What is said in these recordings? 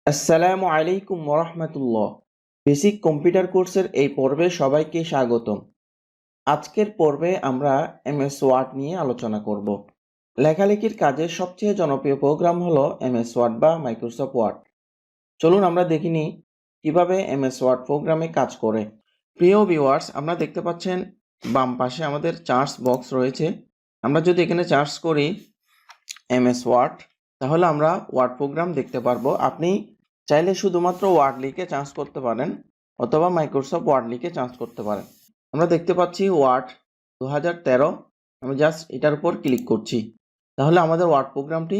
আসসালামু আলাইকুম ওরহমতুল্লাহ। বেসিক কম্পিউটার কোর্সের এই পর্বে সবাইকে স্বাগতম। আজকের পর্বে আমরা এমএস ওয়ার্ড নিয়ে আলোচনা করব। লেখালেখির কাজের সবচেয়ে জনপ্রিয় প্রোগ্রাম হলো এমএস ওয়ার্ড বা মাইক্রোসফট ওয়ার্ড। চলুন আমরা দেখে নিই কিভাবে এমএস ওয়ার্ড প্রোগ্রামে কাজ করে। প্রিয় ভিউয়ার্স, আমরা দেখতে পাচ্ছেন বাম পাশে আমাদের চার্জ বক্স রয়েছে। আমরা যদি এখানে চার্জ করি এমএস ওয়ার্ড, তাহলে আমরা ওয়ার্ড প্রোগ্রাম দেখতে পারবো। আপনি চাইলে শুধুমাত্র ওয়ার্ড লিখে চার্জ করতে পারেন অথবা মাইক্রোসফট ওয়ার্ড লিখে চার্জ করতে পারেন। আমরা দেখতে পাচ্ছি ওয়ার্ড 2013। আমি জাস্ট এটার উপর ক্লিক করছি, তাহলে আমাদের ওয়ার্ড প্রোগ্রামটি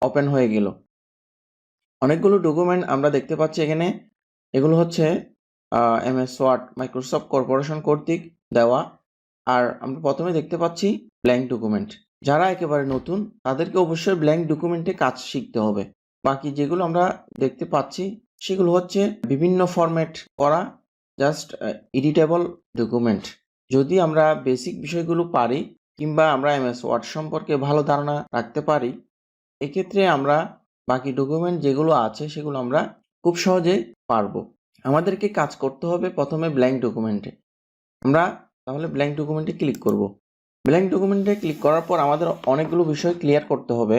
ওপেন হয়ে গেল। অনেকগুলো ডকুমেন্ট আমরা দেখতে পাচ্ছি এখানে। এগুলো হচ্ছে এমএস ওয়ার্ড মাইক্রোসফট কর্পোরেশন কর্তৃক দেওয়া। আর আমরা প্রথমে দেখতে পাচ্ছি ব্ল্যাঙ্ক ডকুমেন্ট। যারা একেবারে নতুন তাদেরকে অবশ্যই ব্ল্যাঙ্ক ডকুমেন্টে কাজ শিখতে হবে। বাকি যেগুলো আমরা দেখতে পাচ্ছি সেগুলো হচ্ছে বিভিন্ন ফরম্যাট করা, জাস্ট এডিটেবল ডকুমেন্ট। যদি আমরা বেসিক বিষয়গুলো পারি কিংবা আমরা এমএস ওয়ার্ড সম্পর্কে ভালো ধারণা রাখতে পারি, এক্ষেত্রে আমরা বাকি ডকুমেন্ট যেগুলো আছে সেগুলো আমরা খুব সহজেই পারবো। আমাদেরকে কাজ করতে হবে প্রথমে ব্ল্যাঙ্ক ডকুমেন্টে। আমরা তাহলে ব্ল্যাঙ্ক ডকুমেন্টে ক্লিক করব। ব্ল্যাঙ্ক ডকুমেন্টে ক্লিক করার পর আমাদের অনেকগুলো বিষয় ক্লিয়ার করতে হবে।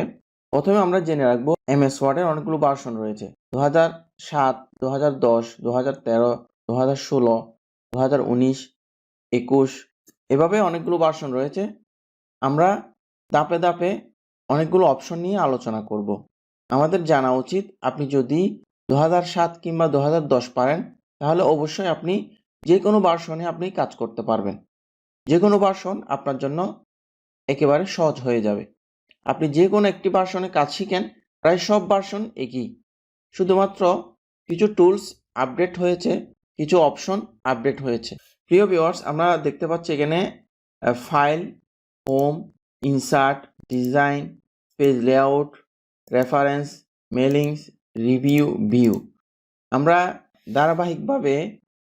প্রথমে আমরা জেনে রাখবো এমএস ওয়ার্ডের অনেকগুলো ভার্সন রয়েছে। 2007, 2010, 2013, 2016, 2019, 21, এভাবে অনেকগুলো ভার্সন রয়েছে। আমরা ধাপে ধাপে অনেকগুলো অপশন নিয়ে আলোচনা করব। আমাদের জানা উচিত, আপনি যদি 2007 কিংবা 2010 পারেন, তাহলে অবশ্যই আপনি যে কোনো ভার্সনে আপনি কাজ করতে পারবেন। যে কোনো ভার্সন আপনার জন্য একেবারে সহজ হয়ে যাবে। আপনি যে কোনো একটি ভার্সনে কাজ শিখেন, প্রায় সব ভার্সন একই, শুধুমাত্র কিছু টুলস আপডেট হয়েছে, কিছু অপশন আপডেট হয়েছে। প্রিয় ভিউয়ার্স, আমরা দেখতে পাচ্ছি এখানে file, home, insert, design, page layout, references, mailings, review, view. আমরা ধারাবাহিকভাবে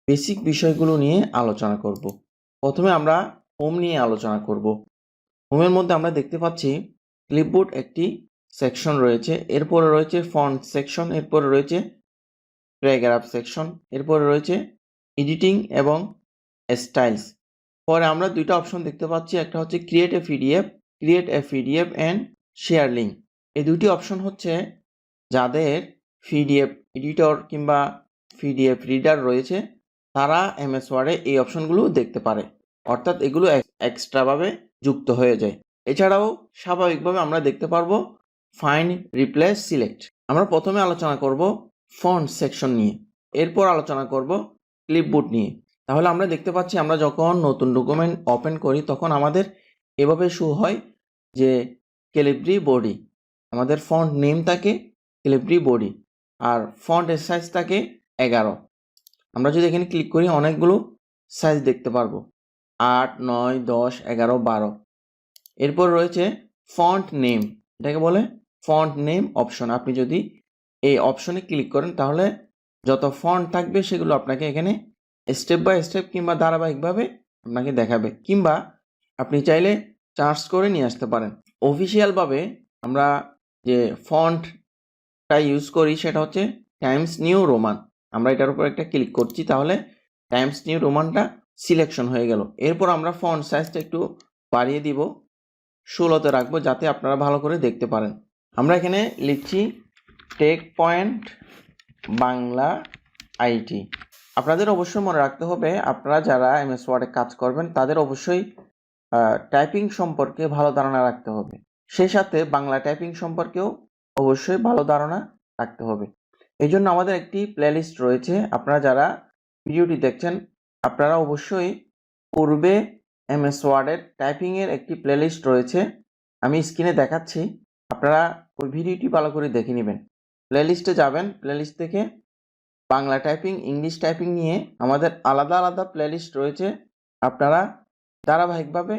বেসিক বিষয়গুলো নিয়ে আলোচনা করব। প্রথমে আমরা হোম নিয়ে আলোচনা করব। হোমের মধ্যে আমরা দেখতে পাচ্ছি ক্লিপবোর্ড একটি সেকশন রয়েছে, এরপরে রয়েছে ফন্ট সেকশন, এরপরে রয়েছে প্যারাগ্রাফ সেকশন, এরপরে রয়েছে এডিটিং এবং স্টাইলস। পরে আমরা দুইটা অপশন দেখতে পাচ্ছি, একটা হচ্ছে create a PDF and share link. এই দুইটি অপশন হচ্ছে যাদের পিডিএফ এডিটর কিংবা পিডিএফ রিডার রয়েছে, তারা এমএস ওয়ার্ডে এই অপশনগুলো দেখতে পারে, অর্থাৎ এগুলো এক্সট্রাভাবে যুক্ত হয়ে যায়। এছাড়াও স্বাভাবিকভাবে আমরা দেখতে পারবো ফাইন্ড, রিপ্লেস, সিলেক্ট। আমরা প্রথমে আলোচনা করব ফন্ট সেকশন নিয়ে, এরপর আলোচনা করব ক্লিপবোর্ড নিয়ে। তাহলে আমরা দেখতে পাচ্ছি, আমরা যখন নতুন ডকুমেন্ট ওপেন করি তখন আমাদের এভাবে শো হয় যে ক্যালিব্রি বডি, আমাদের ফন্ট নেম থাকে ক্যালিব্রি বডি, আর ফন্টের সাইজ থাকে 11। আমরা যদি এখানে ক্লিক করি অনেকগুলো সাইজ দেখতে পারবো, 8, 9, 10, 11, 12। এরপর রয়েছে ফন্ট নেম, এটাকে বলে ফন্ট নেম অপশন। আপনি যদি এই অপশনে ক্লিক করেন তাহলে যত ফন্ট থাকবে সেগুলো আপনাকে এখানে স্টেপ বাই স্টেপ কিংবা ধারাবাহিকভাবে আপনাকে দেখাবে, কিংবা আপনি চাইলে চার্জ করে নিয়ে আসতে পারেন। অফিসিয়ালভাবে আমরা যে ফন্টটা ইউজ করি সেটা হচ্ছে টাইমস নিউ রোমান। আমরা এটার উপর একটা ক্লিক করছি, তাহলে টাইমস নিউ রোমানটা সিলেকশন হয়ে গেল। এরপর আমরা ফন্ট সাইজটা একটু বাড়িয়ে দিব, 16তে রাখবো যাতে আপনারা ভালো করে দেখতে পারেন। আমরা এখানে লিখছি টেক পয়েন্ট বাংলা আইটি। আপনাদের অবশ্যই মনে রাখতে হবে, আপনারা যারা এমএস ওয়ার্ডে কাজ করবেন তাদের অবশ্যই টাইপিং সম্পর্কে ভালো ধারণা রাখতে হবে। সেই সাথে বাংলা টাইপিং সম্পর্কেও অবশ্যই ভালো ধারণা রাখতে হবে। এই জন্য আমাদের একটি প্লেলিস্ট রয়েছে। আপনারা যারা ভিডিওটি দেখছেন, আপনারা অবশ্যই পূর্বে এমএস ওয়ার্ডের টাইপিংয়ের একটি প্লেলিস্ট রয়েছে, আমি স্ক্রিনে দেখাচ্ছি, আপনারা ওই ভিডিওটি ভালো করে দেখে নেবেন। প্লেলিস্টে যাবেন, প্লেলিস্ট থেকে বাংলা টাইপিং, ইংলিশ টাইপিং নিয়ে আমাদের আলাদা আলাদা প্লেলিস্ট রয়েছে। আপনারা ধারাবাহিকভাবে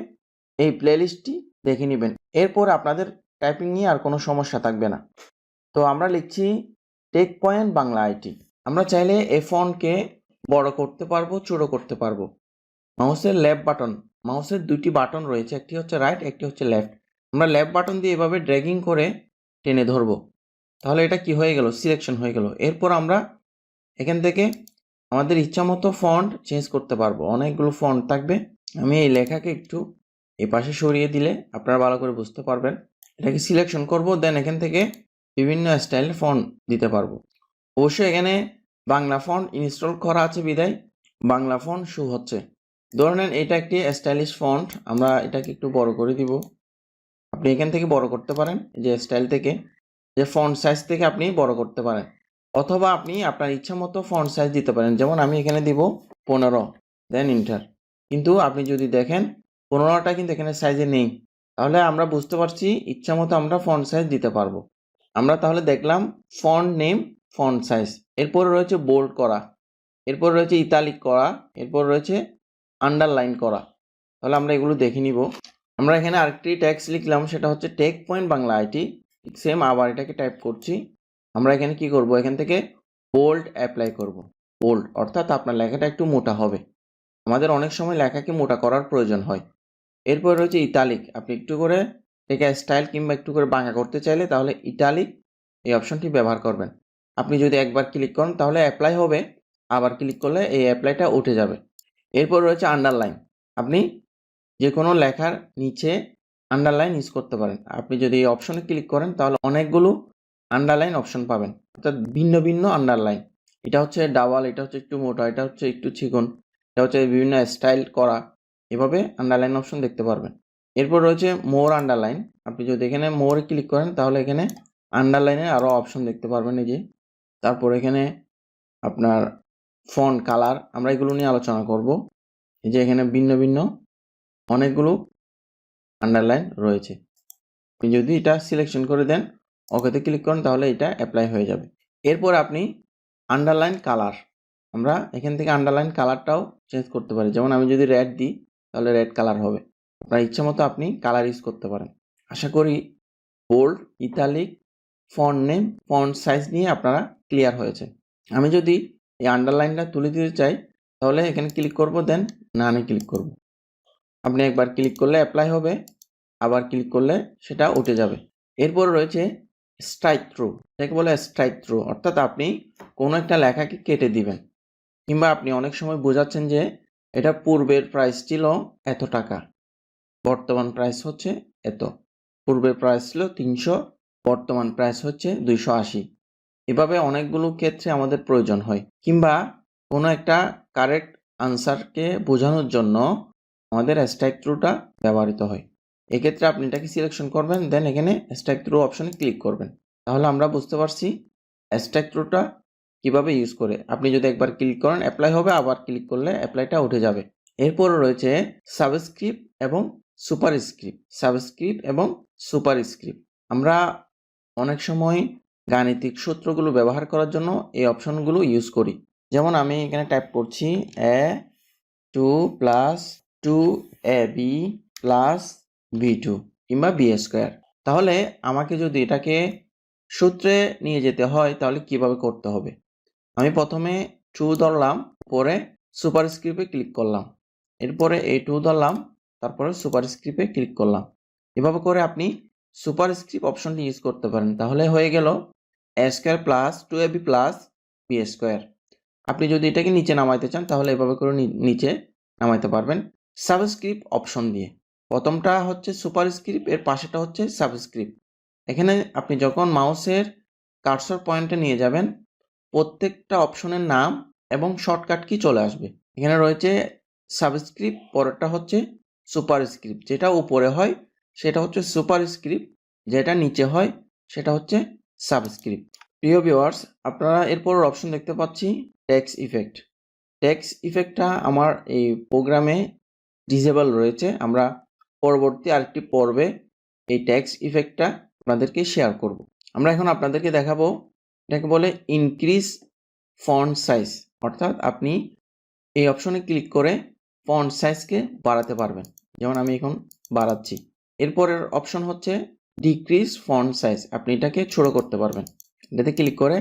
এই প্লেলিস্টটি দেখে নেবেন, এরপর আপনাদের টাইপিং নিয়ে আর কোনো সমস্যা থাকবে না। তো আমরা লিখছি টেক পয়েন্ট বাংলা আইটি। আমরা চাইলে এই ফন্টকে বড় করতে পারবো, ছোট করতে পারবো। মাউসের লেফট বাটন, মাউসের দুইটি বাটন রয়েছে, একটি হচ্ছে রাইট, একটি হচ্ছে লেফট। আমরা লেফট বাটন দিয়ে এভাবে ড্র্যাগিং করে টেনে ধরবো। তাহলে এটা কি হয়ে গেল, সিলেকশন হয়ে গেল। এরপর আমরা এখান থেকে আমাদের ইচ্ছা মতো ফন্ট চেঞ্জ করতে পারবো, অনেকগুলো ফন্ট থাকবে। আমি এই লেখাকে একটু এই পাশে সরিয়ে দিলে আপনারা ভালো করে বুঝতে পারবেন। এটাকে সিলেকশন করব, দেন এখান থেকে বিভিন্ন স্টাইলের ফন্ট দিতে পারবো। অবশ্যই এখানে বাংলা ফন্ট ইনস্টল করা আছে বিধায় বাংলা ফন্ট শো হচ্ছে। ধরে নেন এটা একটি স্টাইলিশ ফন্ট, আমরা এটাকে একটু বড় করে দিব। আপনি এখান থেকে বড় করতে পারেন, যে স্টাইল থেকে, যে ফন্ট সাইজ থেকে আপনি বড় করতে পারেন, অথবা আপনি আপনার ইচ্ছা মতো ফন্ট সাইজ দিতে পারেন। যেমন আমি এখানে দিব 15, দেন ইন্টার। কিন্তু আপনি যদি দেখেন 15টা কিন্তু এখানে সাইজে নেই, তাহলে আমরা বুঝতে পারছি ইচ্ছা মতো আমরা ফন্ট সাইজ দিতে পারবো। আমরা তাহলে দেখলাম ফন্ট নেম, ফন্ট সাইজ, এরপরে রয়েছে বোল্ড করা, এরপর রয়েছে ইতালিক করা, এরপর রয়েছে আন্ডারলাইন করা। তাহলে আমরা এগুলো দেখে নিব। আমরা এখানে আরেকটি ট্যাক্স লিখলাম, সেটা হচ্ছে tech point Bangla IT. Same আবার এটাকে টাইপ করছি। আমরা এখানে কি করব, এখান থেকে বোল্ড অ্যাপ্লাই করব। বোল্ড অর্থাৎ আপনার লেখাটা একটু মোটা হবে। আমাদের অনেক সময় লেখাকে মোটা করার প্রয়োজন হয়। এরপর রয়েছে ইতালিক, আপনি একটু করে এটাকে স্টাইল কিংবা একটু করে বাঁকা করতে চাইলে তাহলে ইতালিক এই অপশনটি ব্যবহার করবেন। আপনি যদি একবার ক্লিক করেন তাহলে অ্যাপ্লাই হবে, আবার ক্লিক করলে এই অ্যাপ্লাইটা উঠে যাবে। এরপর রয়েছে আন্ডারলাইন, আপনি যে কোনো লেখার নিচে আন্ডারলাইন ইউজ করতে পারেন। আপনি যদি এই অপশনে ক্লিক করেন তাহলে অনেকগুলো আন্ডারলাইন অপশন পাবেন, অর্থাৎ ভিন্ন ভিন্ন আন্ডারলাইন। এটা হচ্ছে ডাবল, এটা হচ্ছে একটু মোটা, এটা হচ্ছে একটু চিকন, এটা হচ্ছে বিভিন্ন স্টাইল করা, এভাবে আন্ডারলাইন অপশন দেখতে পারবেন। এরপর রয়েছে মোর আন্ডারলাইন, আপনি যদি এখানে মোরে ক্লিক করেন তাহলে এখানে আন্ডারলাইনের আরও অপশন দেখতে পারবেন এই যে। তারপর এখানে আপনার ফন্ট কালার, আমরা এগুলো নিয়ে আলোচনা করব। এই যে এখানে ভিন্ন ভিন্ন অনেকগুলো আন্ডারলাইন রয়েছে। আপনি যদি এটা সিলেকশন করে দেন, ওকেতে ক্লিক করেন, তাহলে এটা অ্যাপ্লাই হয়ে যাবে। এরপর আপনি আন্ডারলাইন কালার, আমরা এখান থেকে আন্ডারলাইন কালারটাও চেঞ্জ করতে পারি। যেমন আমি যদি রেড দিই তাহলে রেড কালার হবে। আপনার ইচ্ছা মতো আপনি কালার ইউজ করতে পারেন। আশা করি bold, italic, font name, font size নিয়ে আপনারা ক্লিয়ার হয়েছে। আমি যদি এই আন্ডারলাইনটা তুলে দিতে চাই তাহলে এখানে ক্লিক করব, দেন নানে ক্লিক করব। আপনি একবার ক্লিক করলে অ্যাপ্লাই হবে, আবার ক্লিক করলে সেটা উঠে যাবে। এরপর রয়েছে স্ট্রাইক থ্রু, এটাকে বলে স্ট্রাইক থ্রু, অর্থাৎ আপনি কোনো একটা লেখাকে কেটে দিবেন, কিংবা আপনি অনেক সময় বোঝাচ্ছেন যে এটা পূর্বের প্রাইস ছিল এত টাকা, বর্তমান প্রাইস হচ্ছে এত। পূর্বের প্রাইস ছিল 300, বর্তমান প্রাইস হচ্ছে 280। এভাবে অনেকগুলো ক্ষেত্রে আমাদের প্রয়োজন হয়, কিংবা কোনো একটা কারেক্ট আনসারকে বোঝানোর জন্য আমাদের স্ট্রাইক থ্রুটা ব্যবহৃত হয়। এক্ষেত্রে আপনি এটাকে সিলেকশন করবেন, দেন এখানে স্ট্রাইক থ্রু অপশনে ক্লিক করবেন। তাহলে আমরা বুঝতে পারছি স্ট্রাইক থ্রুটা কীভাবে ইউজ করে। আপনি যদি একবার ক্লিক করেন অ্যাপ্লাই হবে, আবার ক্লিক করলে অ্যাপ্লাইটা উঠে যাবে। এরপর রয়েছে সাবস্ক্রিপ্ট এবং সুপারস্ক্রিপ্ট। সাবস্ক্রিপ্ট এবং সুপারস্ক্রিপ্ট, আমরা অনেক সময় গাণিতিক সূত্রগুলো ব্যবহার করার জন্য এই অপশনগুলো ইউজ করি। যেমন আমি এখানে টাইপ করছি a2 + 2ab + b2 কিংবা b স্কোয়ার। তাহলে আমাকে যদি এটাকে সূত্রে নিয়ে যেতে হয় তাহলে কিভাবে করতে হবে, আমি প্রথমে 2 ধরলাম, পরে সুপারস্ক্রিপ্টে ক্লিক করলাম, এরপরে a2 ধরলাম, তারপরে সুপারস্ক্রিপ্টে ক্লিক করলাম। এভাবে করে আপনি সুপারস্ক্রিপ্ট অপশনটি ইউজ করতে পারেন। তাহলে হয়ে গেল a² + 2ab + b স্কোয়ার। আপনি যদি এটাকে নিচে নামাইতে চান তাহলে এভাবে করে নিচে নামাইতে পারবেন সাবস্ক্রিপ্ট অপশন দিয়ে। প্রথমটা হচ্ছে সুপারস্ক্রিপ্ট, এর পাশেটা হচ্ছে সাবস্ক্রিপ্ট। এখানে আপনি যখন মাউসের কার্সর পয়েন্টে নিয়ে যাবেন, প্রত্যেকটা অপশনের নাম এবং শর্টকাট কি চলে আসবে। এখানে রয়েছে সাবস্ক্রিপ্ট, পরেরটা হচ্ছে সুপারস্ক্রিপ্ট, যেটা উপরে হয় সেটা হচ্ছে সুপারস্ক্রিপ্ট, যেটা নিচে হয় সেটা হচ্ছে সাবস্ক্রিপ্ট। প্রিয় ভিউয়ার্স, আপনারা এরপর অপশন দেখতে পাচ্ছি টেক্সট ইফেক্ট। টেক্সট ইফেক্টটা আমার এই প্রোগ্রামে ডিসেবল রয়েছে। আমরা পরবর্তী আরেকটি পর্বে এই টেক্সট ইফেক্টটা আপনাদেরকে শেয়ার করব। আমরা এখন আপনাদেরকে দেখাবো, এটাকে বলে ইনক্রিজ ফন্ট সাইজ, অর্থাৎ আপনি এই অপশনে ক্লিক করে ফন্ট সাইজকে বাড়াতে পারবেন। যেমন আমি এখন বাড়াচ্ছি। এরপরের অপশন হচ্ছে ডিক্রিজ ফন্ট সাইজ, আপনি এটাকে ছোট করতে পারবেন। এটাতে ক্লিক করে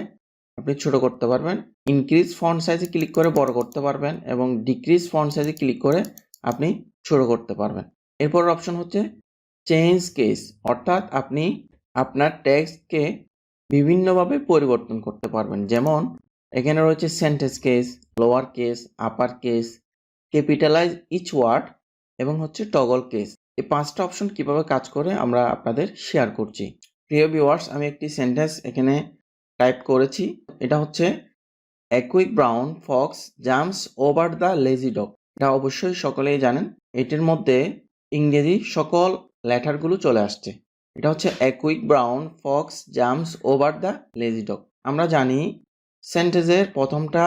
আপনি ছোট করতে পারবেন। ইনক্রিজ ফন্ট সাইজে ক্লিক করে বড় করতে পারবেন, এবং ডিক্রিজ ফন্ট সাইজে ক্লিক করে আপনি ছোট করতে পারবেন। এরপরের অপশন হচ্ছে চেঞ্জ কেস, অর্থাৎ আপনি আপনার টেক্সটকে বিভিন্নভাবে পরিবর্তন করতে পারবেন। যেমন এখানে রয়েছে sentence case, lower case, upper case, capitalize each word এবং টগল কেস। এই 5টা অপশন কিভাবে কাজ করে আমরা আপনাদের শেয়ার করছি। প্রিয় ভিউয়ার্স, আমি একটি সেন্টেন্স এখানে টাইপ করেছি। এটা হচ্ছে a quick brown Fox jumps over the lazy dog. এটা অবশ্যই সকলেই জানেন। এটির মধ্যে ইংরেজি সকল লেটারগুলো চলে আসছে। এটা হচ্ছে a quick brown Fox jumps over the lazy dog. আমরা জানি সেন্টেন্সের প্রথমটা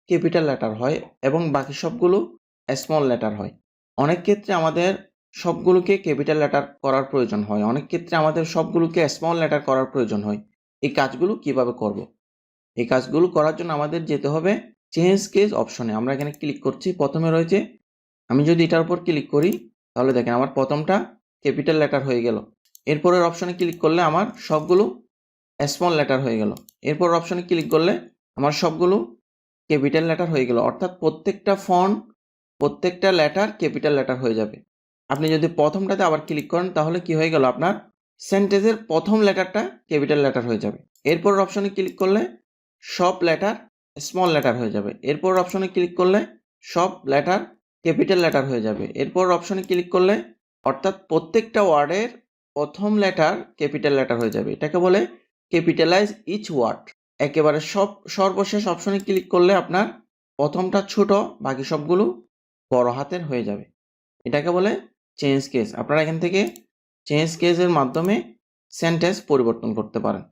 ক্যাপিটাল লেটার হয় এবং বাকি সবগুলো স্মল লেটার হয়। অনেক ক্ষেত্রে আমাদের সবগুলোকে ক্যাপিটাল লেটার করার প্রয়োজন হয়, অনেক ক্ষেত্রে আমাদের সবগুলোকে স্মল লেটার করার প্রয়োজন হয়। এই কাজগুলো কিভাবে করব? এই কাজগুলো করার জন্য আমাদের যেতে হবে চেঞ্জ কেস অপশনে। আমরা এখানে ক্লিক করছি। প্রথমে রয়েছে, আমি যদি এটার উপর ক্লিক করি তাহলে দেখেন আমার প্রথমটা ক্যাপিটাল লেটার হয়ে গেল। এরপরের অপশনে ক্লিক করলে আমার সবগুলো স্মল লেটার হয়ে গেল। এরপর অপশনে ক্লিক করলে আমার সবগুলো ক্যাপিটাল লেটার হয়ে গেল। অর্থাৎ প্রত্যেকটা ফন্ট, প্রত্যেকটা লেটার ক্যাপিটাল লেটার হয়ে যাবে। আপনি যদি প্রথমটাতে আবার ক্লিক করেন তাহলে কি হয়ে গেল, আপনার সেন্টেন্সের প্রথম লেটারটা ক্যাপিটাল লেটার হয়ে যাবে। এরপর অপশনে ক্লিক করলে সব লেটার স্মল লেটার হয়ে যাবে। এরপর অপশনে ক্লিক করলে সব লেটার ক্যাপিটাল লেটার হয়ে যাবে। এরপর অপশনে ক্লিক করলে অর্থাৎ প্রত্যেকটা ওয়ার্ডের প্রথম লেটার ক্যাপিটাল লেটার হয়ে যাবে। এটাকে বলে ক্যাপিটালাইজ ইচ ওয়ার্ড। একেবারে সর্বশেষ অপশনে ক্লিক করলে আপনার প্রথমটা ছোট, বাকি সবগুলো বড় হাতের হয়ে যাবে। এটাকে বলে চেঞ্জ কেস। আপনারা এখান থেকে চেঞ্জ কেসের মাধ্যমে সেন্টেন্স পরিবর্তন করতে পারেন।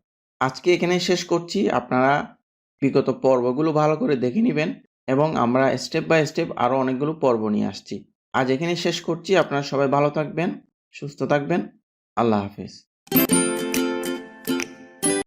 আজকে এখানেই শেষ করছি। আপনারা বিগত পর্বগুলো ভালো করে দেখে নেবেন এবং আমরা স্টেপ বাই স্টেপ আরও অনেকগুলো পর্ব নিয়ে আসছি। আজ এখানেই শেষ করছি। আপনারা সবাই ভালো থাকবেন, সুস্থ থাকবেন। আল্লাহ হাফেজ।